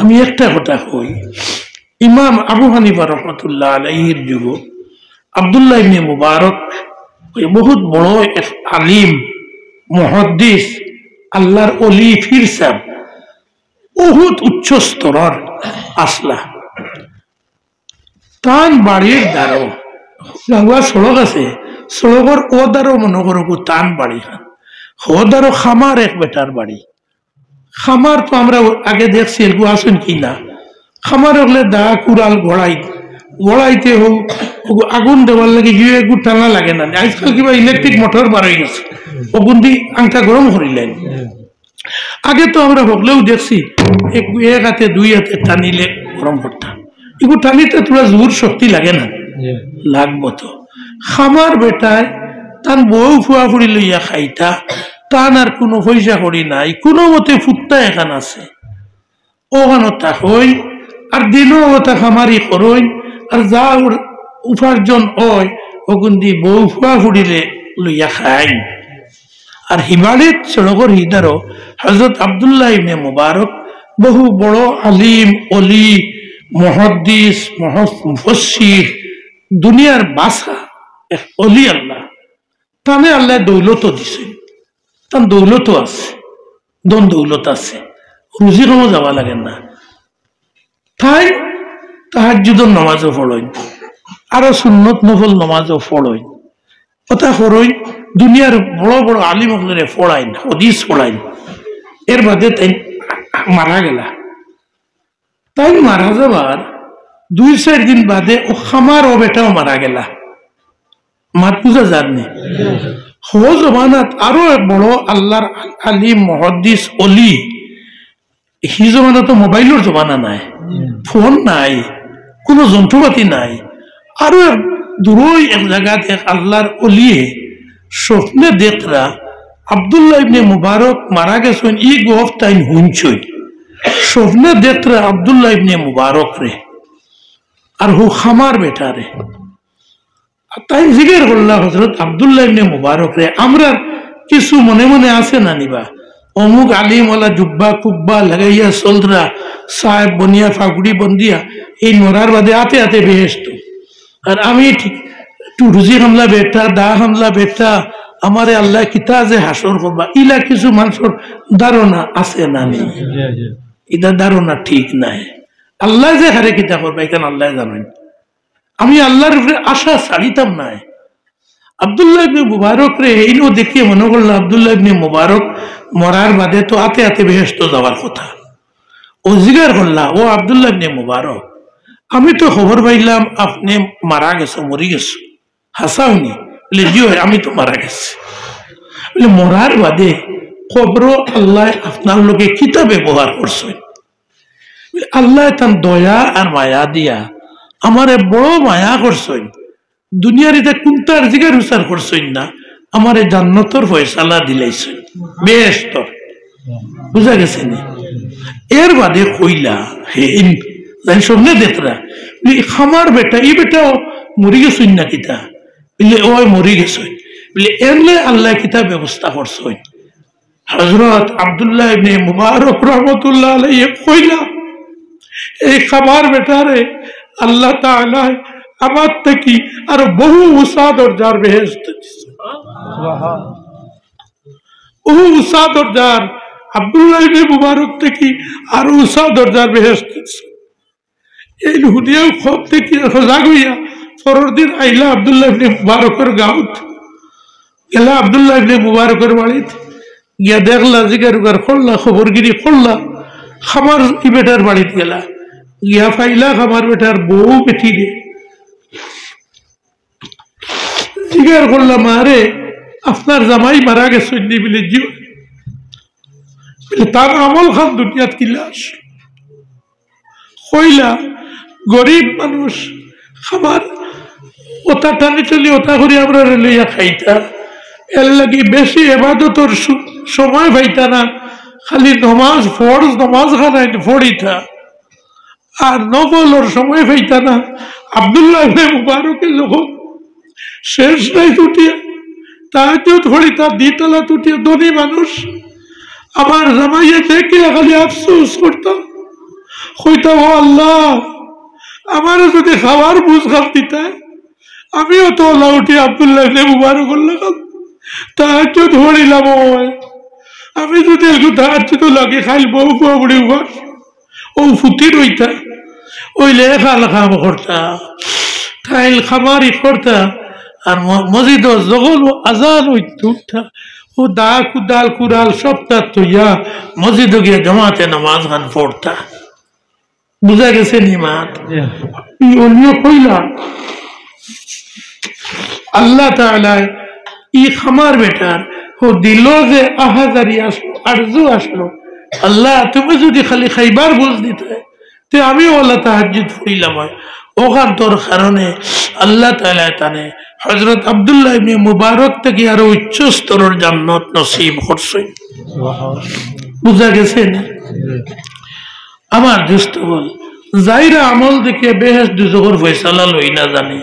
আমি একটা কথা কই, ইমাম আবু হানিফা রহমতুল্লাহ আলাইহির যুগ আব্দুল্লাহ ইবনে মুবারক বহুত বড় এক আলিম, মুহাদ্দিস, আল্লাহর ওলি, পীর সাহেব, বহুত উচ্চ স্তরের আসলা। তান বাড়ির দ্বারো গাঙ্গুয়া সড়ক আছে, সড়কের ও দ্বারো মনে করো তান বাড়ি খান, ও দ্বারো খামার এক বেটার বাড়ি। খামার তো আমরা আগে দেখছি এরকম আসেন কি না, খামার হলে দা কুড়াল গড়াইতে হোক আগুন দেওয়ার লাগে গিয়ে একটু টানা লাগে না। আজকাল কিবা ইলেকট্রিক মোটর বার হয়ে গেছে, ওগুন দিয়ে আংটা গরম করিলেন। আগে তো আমরা হকলেও দেখছি এক হাতে দুই হাতে টানিলে গরম করতাম, এগুলো টানিতে তোরা জোর শক্তি লাগে না, লাগবো তো। খামার বেটায় তান বউ ফুয়া ফুড়ি লইয়া খাইতা, তান আর কোনো পয়সা করি নাই, কোনো মতে ফুটতা এখান আছে ওখানো তা হই, আর দিনও ওটা খামারি করই, আর যা উপার্জন হয় ওগুন দি বউ ফুয়া ফুড়িলে লইয়া খাই। আর হিমালয়ের সড়কের হিদারও হযরত আব্দুল্লাহ ইবনে মুবারক বহু বড় আলিম, অলি, মুহাদ্দিস, মুফাসসির, দুনিয়ার বাসা এক অলি আল্লাহ। তানে আল্লাহ দৌলতও দিছে, তার দৌলতও আছে, দন দৌলত আছে, রুজি কমও যাওয়া লাগে না। তাই তাহাজ্জুদের নামাজও পড়েন, আরো সুন্নত নফল নামাজও পড়েন, কথা পড়েন, দুনিয়ার বড় বড় আলিম হলে পড়াইন, হাদিস পড়াইন। এর বাদে তাই মারা গেলা। তাই মারা যাবার 2-4 দিন বাদে ও খামার ও বেটাও মারা গেলা। মাত বুঝা যাননি, হো জমানাত আরো বড় আল্লাহর আলিম, মুহাদ্দিস, অলি। এই জমানা তো মোবাইলের জমানা নাই, ফোন নাই, কোনো যন্ত্রপাতি নাই। আরো দূরই এক জায়গাতে আল্লাহর অলিয়ে স্বপ্নে দেখরা আব্দুল্লাহ ইবনে মুবারক মারা গেছেন, ই গফ তাই হুঁচই স্বপ্নে দেখরা আব্দুল্লাহ ইবনে মুবারক রে আর হু খামার বেটা রে। তাই জিজ্ঞেস করলাম হযরত আব্দুল্লাহ ইবনে মুবারক রে, আমরা কিছু মনে মনে আছে না নিবা, অমুক আলিমওয়ালা জুব্বা কুব্বা লাগাইয়া চলরা সাহেব বনিয়া ফাগুড়ি বন্দিয়া এই মরার বাদে আতে আতে বেহেস্ত, আর আমি ঠিক টুরুজি হামলা বেটা, দা হামলা বেটা, আমারে আল্লাহ কিতা যে হাসর করবা, ইলা কিছু মানুষের ধারণা আছে না নেই? এটা ধারণা ঠিক নাই। আল্লাহ যে হারে কিতা করবা এখানে আল্লাহ জানেন। আমি আল্লাহর উপরে আশা ছাড়িতাম নাই। আব্দুল্লাহ ইবনে মুবারক রে এইনো দেখিয়ে মনে করলো আব্দুল্লাহ ইবনে মুবারক মরার বাদে তো আতে আতে বেহেশত যাওয়ার কথা। ও জিজ্ঞাসা করলা, ও আব্দুল্লাহ ইবনে মুবারক, আমি তো খবর পাইলাম আপনি মারা গেছো, মরি গেছো, হাসাওনি? বলে জি আমি তো মারা গেছি। বলে মরার বাদে খবর আল্লাহ আপনার লোকে কিতা ব্যবহার করছেন? আল্লাহ তার দয়া আর মায়া দিয়া আমারে বড় মায়া করছেন, দুনিয়ার এটা কোনটার জিগার হুসার করছেন না, আমারে জান্নাতের ফয়সালা দিলাইছেন, বেহেশতর। বুঝা গেছে নি? এর বাদে কইলা হে স্বপ্নে দেখরা খামার বেটা, এই বেটাও মরি গেছেন না কিতা? বলে ওই মরি গেছেন। বলে এমনি আল্লাহ কিতা ব্যবস্থা করছেন? হযরত আব্দুল্লাহ ইবনে মুবারক রহমতুল্লাহ আলাইহি কইলা, এই খামার বেটারে আল্লাহ তাআলা আমার থেকে আর বহু উসা দরজার বেহেশত দিছে। বহু উসা দরজার, আব্দুল্লাহ ইবনে মুবারক থেকে আর উসা দরজার বেহেশত দিছে। এই হুদিয়াও খব থেকে সজাগ হইয়া পরের দিন আইলা আব্দুল্লাহ ইবনে মুবারকের গাঁত, গেলা আব্দুল্লাহ ইবনে মুবারকের বাড়িতে গিয়া দেখলা, জিগার উগার করলা, খবরগিরি করলা, খামার ই বেটার বাড়িতে গেলা, গিয়া পাইলা খামার বেটার বউ বেটি রে। জিগার করলাম, আরে আপনার জামাই মারা গেছেন নি? বলে জি। বলে তার আমল খান দুনিয়াত কিলাস কইলা, গরিব মানুষ, খাবার ওটা টানি চলি ওটা করে আমরা লইয়া খাইতা, এর লাগি বেশি এবাদতর সময় পাইতা না, খালি নমাজ ফরজ নমাজ খানায় পড়িতা, আর নফলর সময় পাইতা না। আব্দুল্লাহ ইবনে মুবারকের যখন শেষ নাই উঠিয়া তাহাজ্জুদ পড়িতা, দ্বিতলা উঠিয়া, ধনী মানুষ, আমার জামাইয়ে দেখে খালি আফসোস করতাম, কইতাম ও আল্লাহ আমারও যদি খাওয়ার বুঝ খাপ দিতে আমিও তো লাউটি আব্দুল্লাহ ইবনে মুবারক লাগাম তাহাজ্জুদ পড়িলাম আমি যদি একটু তাহাজ্জুদ লাগে খাইল বউ বুড়ি উবার ও ফুটি রইতা ওইলে খাল খাম করতা খাইল খামারি করতা আর মসজিদ যখন আজান হইতে উঠতা ও দা কুদাল কুড়াল সবটা তৈয়া মসজিদ গিয়ে জমাতে নামাজ গান পড়তা বুঝা গেছে নিমাত অন্য কইলা আল্লাহ তাআলা ই খামার বেটার ও দিল যে আহাজারি আসলো আরজু আসলো আল্লাহ তুমি যদি খালি খাইবার বুঝ দিতে তে আমি ওলা তাহাজ্জুদ পড়িলাম ওখান তোর কারণে আল্লাহ তাআলা তানে হযরত আব্দুল্লাহ ইবনে মুবারক থেকে আরো উচ্চ স্তরের জান্নাত নসিব করছে বুঝা গেছে না আমার দোস্ত বল যাইরা আমল দেখে বেহেশত দুজখের ফয়সালা লই না জানে